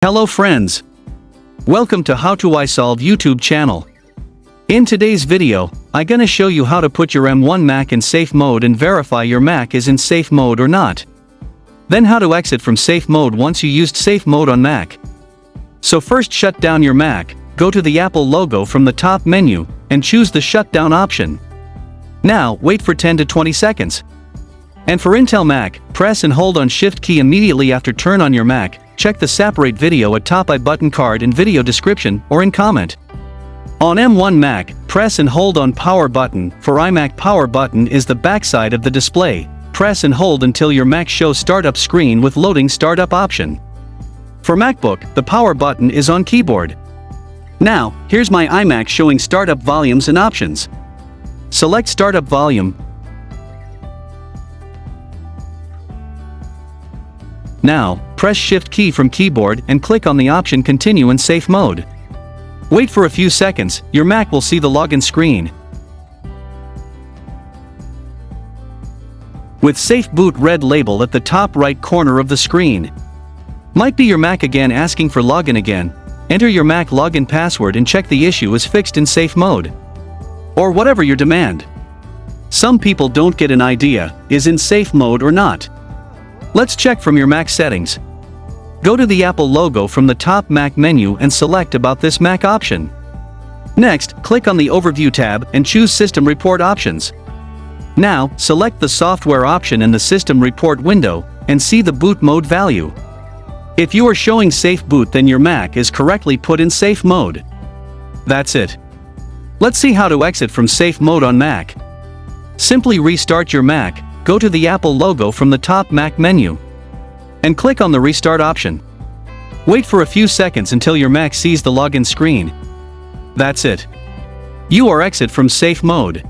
Hello friends! Welcome to How to I Solve YouTube channel. In today's video, I'm gonna show you how to put your M1 Mac in safe mode and verify your Mac is in safe mode or not. Then how to exit from safe mode once you used safe mode on Mac. So first shut down your Mac, go to the Apple logo from the top menu, and choose the shutdown option. Now, wait for 10 to 20 seconds. And for Intel Mac, press and hold on Shift key immediately after turn on your Mac. Check the separate video at top I button card in video description or in comment. On M1 Mac, press and hold on power button. For iMac, power button is the backside of the display. Press and hold until your Mac shows startup screen with loading startup option. For MacBook, the power button is on keyboard. Now, here's my iMac showing startup volumes and options. Select startup volume. Now, press Shift key from keyboard and click on the option Continue in Safe Mode. Wait for a few seconds, your Mac will see the login screen. With Safe Boot red label at the top right corner of the screen. Might be your Mac again asking for login again. Enter your Mac login password and check the issue is fixed in safe mode. Or whatever your demand. Some people don't get an idea, is in safe mode or not. Let's check from your Mac settings. Go to the Apple logo from the top Mac menu and select About This Mac option. Next, click on the Overview tab and choose System Report options. Now, select the Software option in the System Report window and see the boot mode value. If you are showing safe boot, then your Mac is correctly put in safe mode. That's it. Let's see how to exit from safe mode on Mac. Simply restart your Mac. Go to the Apple logo from the top Mac menu and click on the Restart option. Wait for a few seconds until your Mac sees the login screen. That's it. You are exit from safe mode.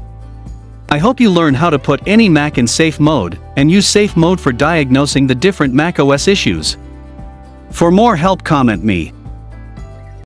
I hope you learn how to put any Mac in safe mode and use safe mode for diagnosing the different macOS issues. For more help, comment me.